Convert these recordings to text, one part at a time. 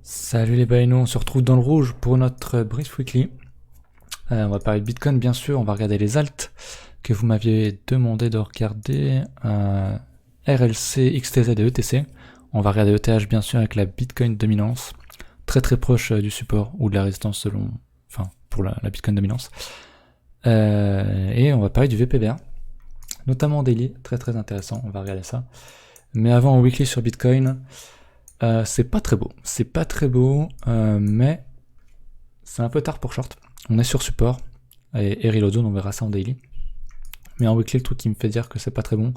Salut les baïnos, on se retrouve dans le rouge pour notre Brief Weekly. On va parler de Bitcoin bien sûr, on va regarder les alts que vous m'aviez demandé de regarder. RLC, XTZ et ETC. On va regarder ETH bien sûr avec la Bitcoin dominance, très très proche du support ou de la résistance selon, enfin pour la Bitcoin dominance. Et on va parler du VPBR, notamment en daily, très très intéressant, on va regarder ça. Mais avant en weekly sur Bitcoin, c'est pas très beau, mais c'est un peu tard pour short. On est sur support, et reload zone, on verra ça en daily. Mais en weekly, le truc qui me fait dire que c'est pas très bon,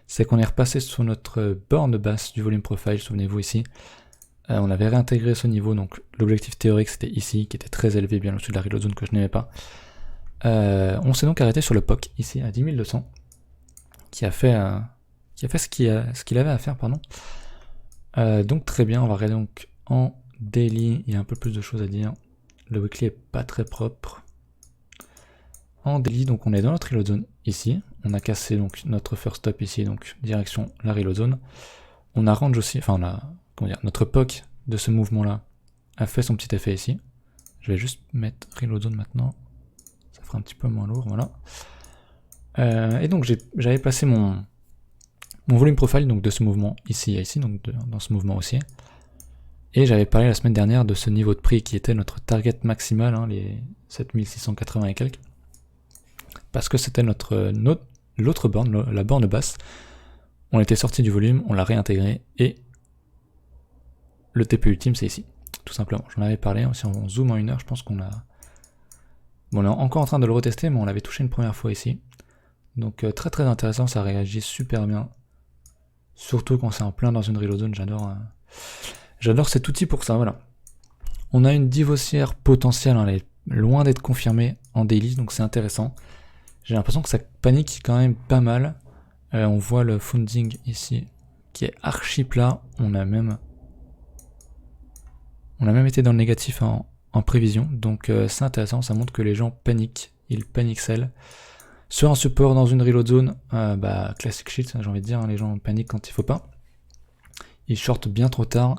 c'est qu'on est repassé sur notre borne basse du volume profile, souvenez-vous ici. On avait réintégré ce niveau, donc l'objectif théorique c'était ici, qui était très élevé, bien au-dessus de la reload zone que je n'aimais pas. On s'est donc arrêté sur le POC, ici, à 10 200, qui a fait ce qu'il avait à faire, pardon. Donc très bien, on va regarder donc en daily, il y a un peu plus de choses à dire. Le weekly est pas très propre. En daily, donc on est dans notre reload zone ici. On a cassé donc notre first stop ici, donc direction la reload zone. On a range aussi, enfin on a, comment dire, notre POC de ce mouvement là a fait son petit effet ici. Je vais juste mettre reload zone maintenant. Ça fera un petit peu moins lourd, voilà. Et donc j'avais placé mon volume profile donc de ce mouvement ici et ici, donc dans ce mouvement aussi. Et j'avais parlé la semaine dernière de ce niveau de prix qui était notre target maximal, hein, les 7680 et quelques. Parce que c'était l'autre borne, la borne basse. On était sorti du volume, on l'a réintégré, et le TP ultime c'est ici, tout simplement. J'en avais parlé, si on zoome en une heure, je pense qu'on a... Bon, on est encore en train de le retester, mais on l'avait touché une première fois ici. Donc très très intéressant, ça réagit super bien. Surtout quand c'est en plein dans une reload zone, j'adore cet outil pour ça, voilà. On a une div haussière potentielle, hein, elle est loin d'être confirmée en daily, donc c'est intéressant. J'ai l'impression que ça panique quand même pas mal. On voit le funding ici qui est archi plat. On a même été dans le négatif en prévision, donc c'est intéressant, ça montre que les gens paniquent, ils paniquent sell. Sur un support dans une reload zone, classic shit, j'ai envie de dire, hein, les gens paniquent quand il faut pas. Ils shortent bien trop tard.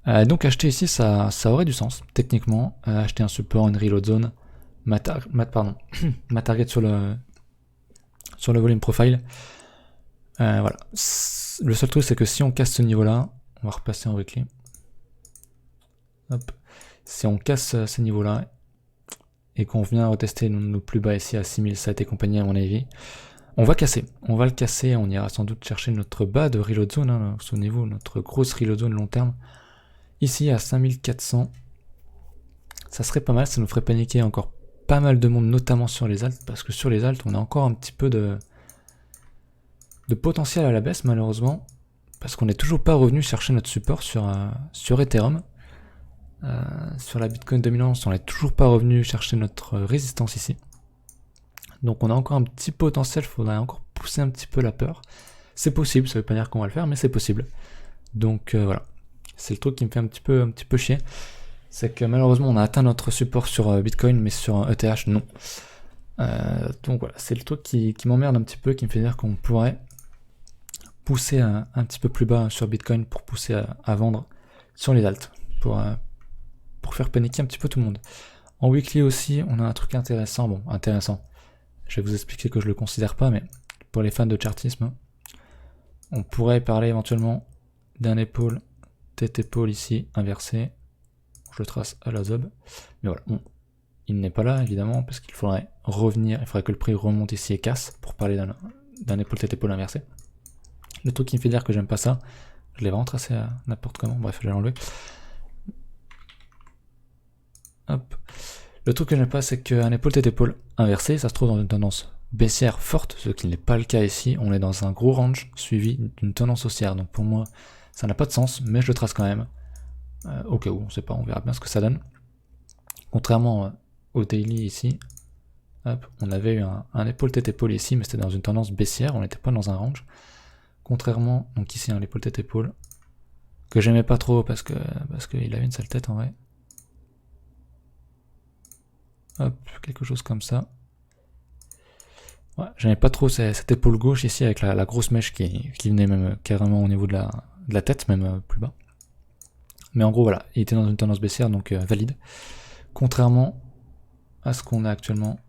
Donc acheter ici, ça aurait du sens, techniquement. Acheter un support, une reload zone, ma target sur le volume profile. Voilà. Le seul truc, c'est que si on casse ce niveau-là, on va repasser en weekly. Hop. Si on casse ces niveaux-là, et qu'on vient retester nos plus bas ici à 6007 et compagnie à mon avis, on va le casser, on ira sans doute chercher notre bas de reload zone, hein, souvenez-vous, notre grosse reload zone long terme, ici à 5400, ça serait pas mal, ça nous ferait paniquer encore pas mal de monde, notamment sur les alts, parce que sur les alts, on a encore un petit peu de potentiel à la baisse malheureusement, parce qu'on n'est toujours pas revenu chercher notre support sur Ethereum. Sur la Bitcoin dominance, on n'est toujours pas revenu chercher notre résistance ici. Donc on a encore un petit potentiel, il faudrait encore pousser un petit peu la peur. C'est possible, ça veut pas dire qu'on va le faire, mais c'est possible. Donc voilà, c'est le truc qui me fait un petit peu chier. C'est que malheureusement on a atteint notre support sur Bitcoin, mais sur ETH non. Donc voilà, c'est le truc qui m'emmerde un petit peu, qui me fait dire qu'on pourrait pousser un petit peu plus bas sur Bitcoin pour pousser à vendre sur les alts, pour faire paniquer un petit peu tout le monde. En weekly aussi, on a un truc intéressant, je vais vous expliquer que je le considère pas, mais pour les fans de chartisme, on pourrait parler éventuellement d'un épaule, tête épaule ici, inversé. Je le trace à la zob, mais voilà, il n'est pas là évidemment, parce qu'il faudrait revenir, il faudrait que le prix remonte ici et casse, pour parler d'un épaule, tête épaule inversé. Le truc qui me fait dire que j'aime pas ça, je l'ai vraiment tracé à n'importe comment, bref, je vais l'enlever. Hop. Le truc que j'aime pas, c'est qu'un épaule tête épaule inversé, ça se trouve dans une tendance baissière forte, ce qui n'est pas le cas ici. On est dans un gros range suivi d'une tendance haussière. Donc pour moi, ça n'a pas de sens, mais je le trace quand même. Au cas où, on sait pas, on verra bien ce que ça donne. Contrairement au daily ici, hop, on avait eu un épaule tête épaule ici, mais c'était dans une tendance baissière, on n'était pas dans un range. Contrairement, donc ici, un épaule tête épaule, que j'aimais pas trop parce qu'il avait une sale tête en vrai. Hop, quelque chose comme ça. Ouais, j'aimais pas trop cette épaule gauche ici avec la grosse mèche qui venait même carrément au niveau de la tête, même plus bas. Mais en gros voilà, il était dans une tendance baissière, donc valide. Contrairement à ce qu'on a actuellement,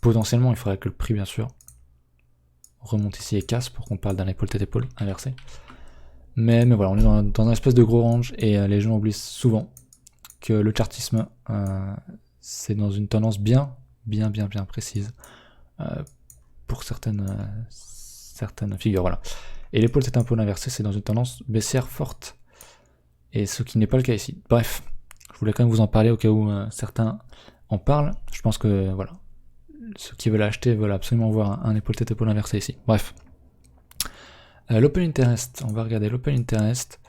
potentiellement il faudrait que le prix bien sûr remonte ici et casse pour qu'on parle d'un épaule tête épaule inversé. Mais voilà, on est dans un espèce de gros range et les gens oublient souvent que le chartisme c'est dans une tendance bien précise pour certaines figures, voilà. Et l'épaule tête épaule inversée c'est dans une tendance baissière forte. Et ce qui n'est pas le cas ici. Bref, je voulais quand même vous en parler au cas où certains en parlent. Je pense que voilà, ceux qui veulent acheter veulent absolument voir un épaule tête épaule inversé ici. Bref. L'open interest, on va regarder l'open interest.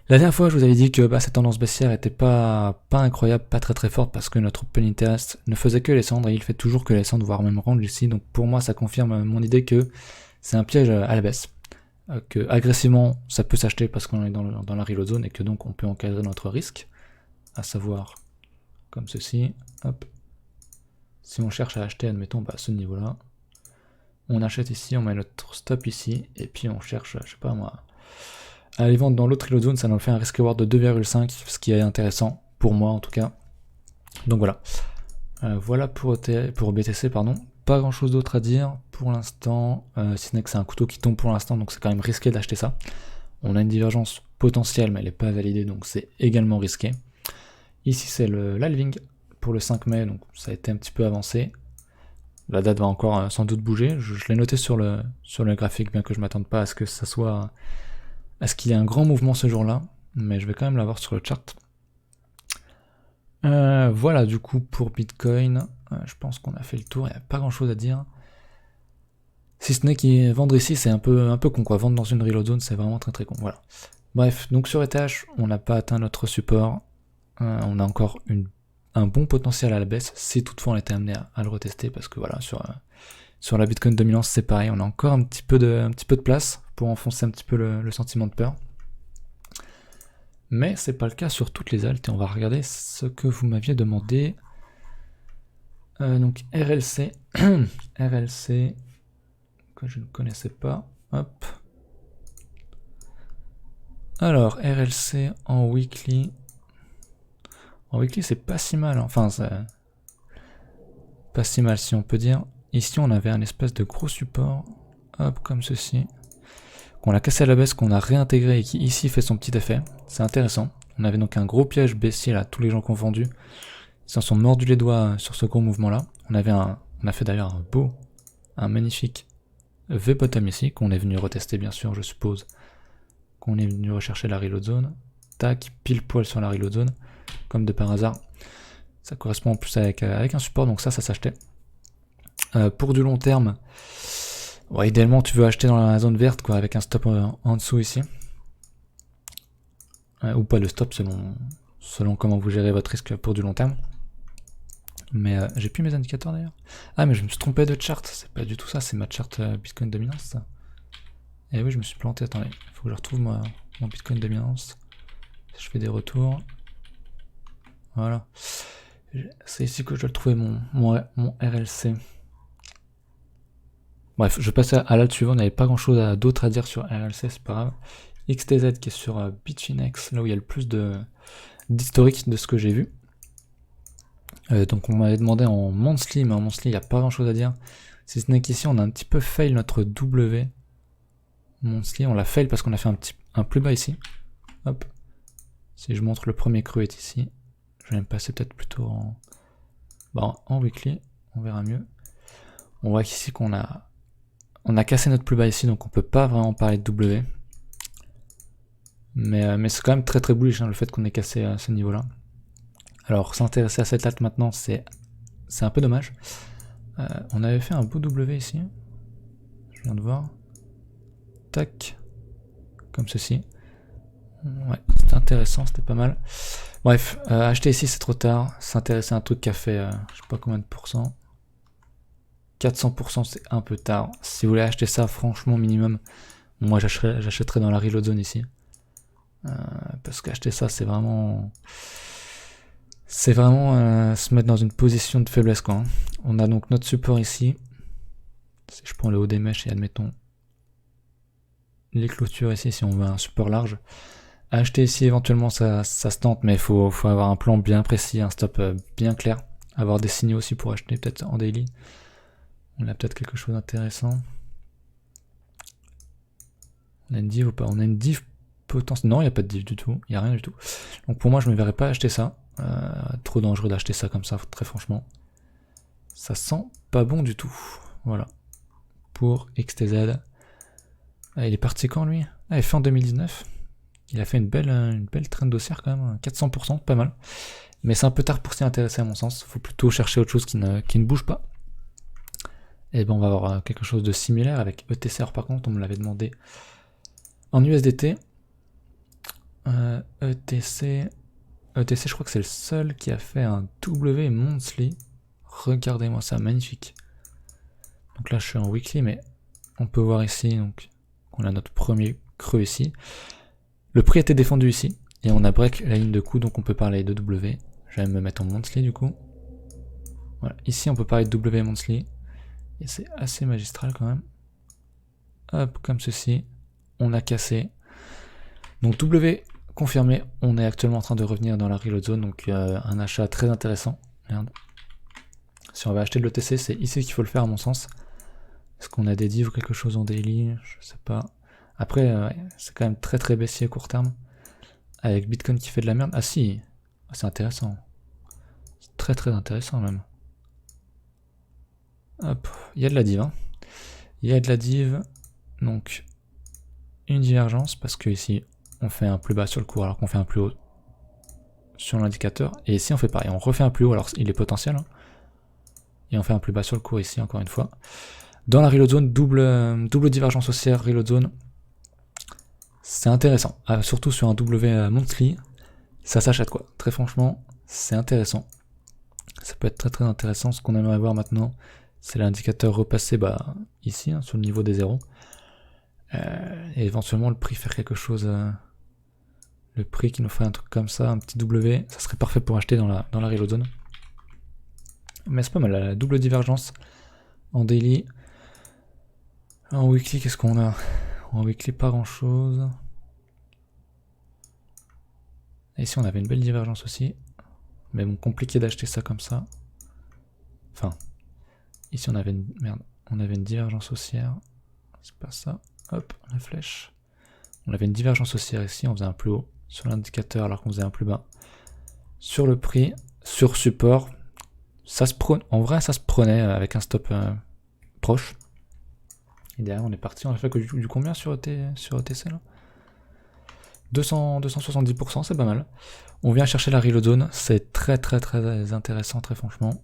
La dernière fois je vous avais dit que cette tendance baissière était pas incroyable, pas très forte, parce que notre open interest ne faisait que descendre, et il fait toujours que descendre, voire même rendre ici. Donc pour moi ça confirme mon idée que c'est un piège à la baisse. Que agressivement ça peut s'acheter parce qu'on est dans la reload zone et que donc on peut encadrer notre risque, à savoir comme ceci, hop. Si on cherche à acheter, admettons, à ce niveau là, on achète ici, on met notre stop ici, et puis on cherche, je sais pas moi, à aller vendre dans l'autre reload zone, ça nous fait un risk reward de 2,5, ce qui est intéressant, pour moi en tout cas. Donc voilà. Voilà pour BTC, pardon. Pas grand chose d'autre à dire pour l'instant, si ce n'est que c'est un couteau qui tombe pour l'instant, donc c'est quand même risqué d'acheter ça. On a une divergence potentielle, mais elle n'est pas validée, donc c'est également risqué. Ici c'est l'halving pour le 5 mai, donc ça a été un petit peu avancé. La date va encore sans doute bouger. Je l'ai noté sur le graphique, bien que je m'attende pas à ce que ça soit, à ce qu'il y ait un grand mouvement ce jour-là, mais je vais quand même l'avoir sur le chart. Voilà du coup pour Bitcoin, je pense qu'on a fait le tour, il n'y a pas grand chose à dire. Si ce n'est que vendre ici c'est un peu con quoi, vendre dans une reload zone c'est vraiment très con, voilà. Bref, donc sur ETH, on n'a pas atteint notre support, on a encore un bon potentiel à la baisse, si toutefois on était amené à le retester, parce que voilà, sur la Bitcoin dominance c'est pareil, on a encore un petit peu de place pour enfoncer un petit peu le sentiment de peur. Mais c'est pas le cas sur toutes les altes, et on va regarder ce que vous m'aviez demandé. Donc RLC, RLC, que je ne connaissais pas, hop. Alors RLC en weekly c'est pas si mal, enfin pas si mal si on peut dire. Ici on avait un espèce de gros support, hop, comme ceci, qu'on a cassé à la baisse, qu'on a réintégré et qui ici fait son petit effet. C'est intéressant. On avait donc un gros piège baissier là, tous les gens confondus. Ils s'en sont mordus les doigts sur ce gros mouvement là. On a fait d'ailleurs un magnifique V-bottom ici, qu'on est venu retester bien sûr, je suppose. Qu'on est venu rechercher la reload zone. Tac, pile poil sur la reload zone, comme de par hasard. Ça correspond en plus avec un support, donc ça s'achetait. Pour du long terme, ouais, idéalement tu veux acheter dans la zone verte quoi, avec un stop en dessous ici. Ou pas le stop selon comment vous gérez votre risque pour du long terme. Mais j'ai plus mes indicateurs d'ailleurs. Ah mais je me suis trompé de chart, c'est pas du tout ça, c'est ma chart Bitcoin dominance ça. Et oui je me suis planté, attendez, il faut que je retrouve mon Bitcoin dominance. Je fais des retours. Voilà. C'est ici que je dois le trouver mon RLC. Bref, je passe à l'alte suivant, on n'avait pas grand chose d'autre à dire sur RLC, c'est pas grave. XTZ qui est sur Bitfinex, là où il y a le plus d'historique de ce que j'ai vu. Donc on m'avait demandé en monthly, mais en monthly il n'y a pas grand chose à dire. Si ce n'est qu'ici on a un petit peu fail notre W. Monthly, on l'a fail parce qu'on a fait un plus bas ici. Hop. Si je montre le premier creux est ici. Je vais me passer peut-être plutôt en weekly, on verra mieux. On voit qu'ici qu'on a cassé notre plus bas ici, donc on peut pas vraiment parler de W. Mais c'est quand même très bullish le fait qu'on ait cassé à ce niveau-là. Alors s'intéresser à cette alt maintenant, c'est un peu dommage. On avait fait un beau W ici. Je viens de voir. Tac. Comme ceci. Ouais, c'était intéressant, c'était pas mal. Bref, acheter ici c'est trop tard. S'intéresser à un truc qui a fait je sais pas combien de pourcents. 400% c'est un peu tard. Si vous voulez acheter ça, franchement minimum, moi j'achèterais dans la reload zone ici. Parce qu'acheter ça c'est vraiment se mettre dans une position de faiblesse quoi. Hein. On a donc notre support ici. Si je prends le haut des mèches et admettons les clôtures ici si on veut un support large. Acheter ici éventuellement ça se tente, mais faut avoir un plan bien précis, un stop bien clair. Avoir des signaux aussi pour acheter peut-être en daily. On a peut-être quelque chose d'intéressant. On a une div ou pas? On a une div potentielle. Non, il n'y a pas de div du tout, il n'y a rien du tout. Donc pour moi je me verrais pas acheter ça. Trop dangereux d'acheter ça comme ça, très franchement. Ça sent pas bon du tout. Voilà. Pour XTZ. Ah, il est parti quand lui? Ah, il est fait en 2019. Il a fait une belle trend haussière quand même, 400%, pas mal. Mais c'est un peu tard pour s'y intéresser à mon sens. Faut plutôt chercher autre chose qui ne bouge pas. Et ben on va avoir quelque chose de similaire avec ETC. Alors par contre, on me l'avait demandé en USDT. ETC, je crois que c'est le seul qui a fait un W monthly. Regardez-moi ça, magnifique. Donc là je suis en weekly, mais on peut voir ici, donc on a notre premier creux ici. Le prix a été défendu ici, et on a break la ligne de coup, donc on peut parler de W. Je vais me mettre en monthly du coup. Voilà, ici on peut parler de W monthly, et c'est assez magistral quand même. Hop, comme ceci, on a cassé. Donc W confirmé, on est actuellement en train de revenir dans la reload zone, donc un achat très intéressant. Merde. Si on va acheter de l'ETC, c'est ici qu'il faut le faire à mon sens. Est-ce qu'on a des divs ou quelque chose en daily? Je sais pas. Après, c'est quand même très baissier à court terme. Avec Bitcoin qui fait de la merde. Ah si, c'est intéressant. C'est très intéressant même. Hop, il y a de la div. Hein. Il y a de la div. Donc, une divergence parce que ici, on fait un plus bas sur le cours alors qu'on fait un plus haut sur l'indicateur. Et ici, on fait pareil. On refait un plus haut, alors il est potentiel. Hein. Et on fait un plus bas sur le cours ici, encore une fois. Dans la reload zone, double divergence haussière, reload zone. C'est intéressant, surtout sur un W monthly, ça s'achète quoi. Très franchement, c'est intéressant. Ça peut être très intéressant. Ce qu'on aimerait voir maintenant, c'est l'indicateur repasser ici, hein, sur le niveau des zéros. Et éventuellement le prix faire quelque chose. Le prix qui nous ferait un truc comme ça, un petit W, ça serait parfait pour acheter dans la reload zone. Mais c'est pas mal, la double divergence en daily. En weekly, qu'est-ce qu'on a? En weekly, pas grand chose. Et ici, on avait une belle divergence aussi. Mais bon, compliqué d'acheter ça comme ça. Enfin, ici, on avait une divergence haussière. C'est pas ça. Hop, la flèche. On avait une divergence haussière ici, on faisait un plus haut sur l'indicateur alors qu'on faisait un plus bas. Sur le prix, sur support, ça se prenait, en vrai, ça se prenait avec un stop proche. Et derrière, on est parti, on a fait que du combien sur ETC là? 270%, c'est pas mal. On vient chercher la reload zone, c'est très intéressant, très franchement.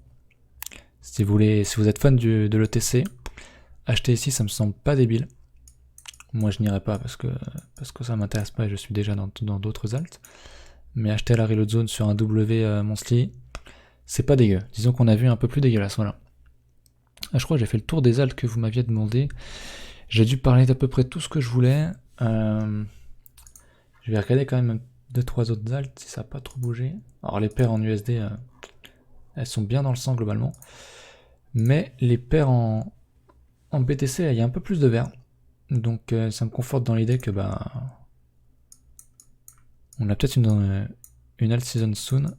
Si vous êtes fan de l'ETC, acheter ici, ça me semble pas débile. Moi, je n'irai pas parce que ça m'intéresse pas et je suis déjà dans d'autres alts. Mais acheter à la reload zone sur un W monthly, c'est pas dégueu. Disons qu'on a vu un peu plus dégueulasse, voilà. Ah, je crois que j'ai fait le tour des alts que vous m'aviez demandé. J'ai dû parler d'à peu près tout ce que je voulais. Je vais regarder quand même 2-3 autres alts si ça n'a pas trop bougé. Alors les paires en USD, elles sont bien dans le sang globalement. Mais les paires en BTC, il y a un peu plus de vert. Donc ça me conforte dans l'idée que on a peut-être une alt season soon.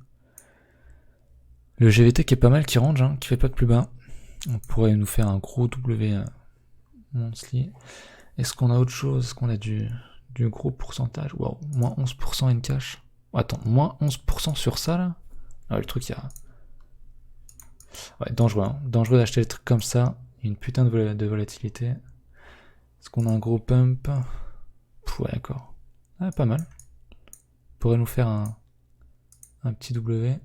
Le GVT qui est pas mal, qui range, hein, qui fait pas de plus bas. On pourrait nous faire un gros W monthly. Est-ce qu'on a autre chose? Est-ce qu'on a du gros pourcentage? Waouh, moins 11% in cash. Attends, moins 11% sur ça là? Ah, le truc, il y a... Ouais, dangereux, hein. Dangereux d'acheter des trucs comme ça. Une putain de volatilité. Est-ce qu'on a un gros pump? Ouais, d'accord. Ah, pas mal. Pourrait nous faire un petit W.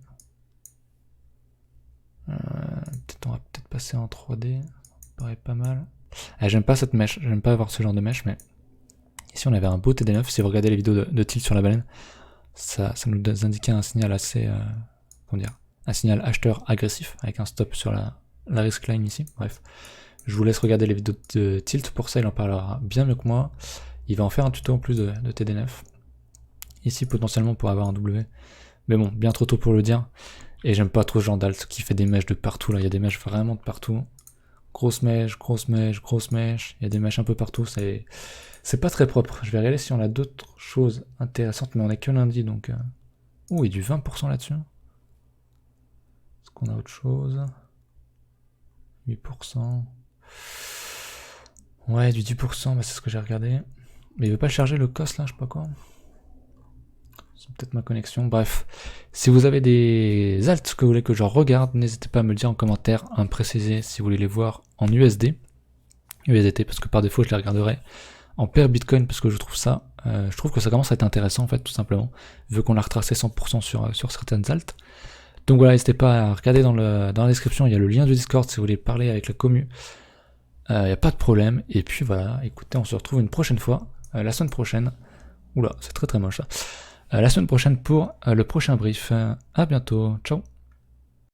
On va peut-être passer en 3D. Ça me paraît pas mal. Ah, j'aime pas cette mèche. J'aime pas avoir ce genre de mèche, mais ici on avait un beau TD9. Si vous regardez les vidéos de tilt sur la baleine, ça nous indiquait un signal assez... comment dire? Un signal acheteur agressif avec un stop sur la risk line ici. Bref. Je vous laisse regarder les vidéos de tilt pour ça, il en parlera bien mieux que moi. Il va en faire un tuto en plus de TD9. Ici potentiellement pour avoir un W. Mais bon, bien trop tôt pour le dire. Et j'aime pas trop ce genre d'alt qui fait des mèches de partout là, il y a des mèches vraiment de partout. Grosse mèche, grosse mèche, grosse mèche. Il y a des mèches un peu partout, c'est pas très propre. Je vais regarder si on a d'autres choses intéressantes, mais on est que lundi, donc... Ouh, et du 20% là-dessus. Est-ce qu'on a autre chose? 8%. Ouais, du 10%, bah c'est ce que j'ai regardé. Mais il veut pas charger le cost là, je sais pas quoi. C'est peut-être ma connexion. Bref, si vous avez des alts que vous voulez que je regarde, n'hésitez pas à me le dire en commentaire, à me préciser si vous voulez les voir en USD. USDT, parce que par défaut je les regarderai en pair Bitcoin, parce que je trouve ça, je trouve que ça commence à être intéressant en fait, tout simplement, vu qu'on a retracé 100% sur certaines alts. Donc voilà, n'hésitez pas à regarder dans la description, il y a le lien du Discord si vous voulez parler avec la commu. Il n'y a pas de problème. Et puis voilà, écoutez, on se retrouve une prochaine fois, la semaine prochaine. Oula, c'est très très moche ça. La semaine prochaine pour le prochain brief. À bientôt, ciao.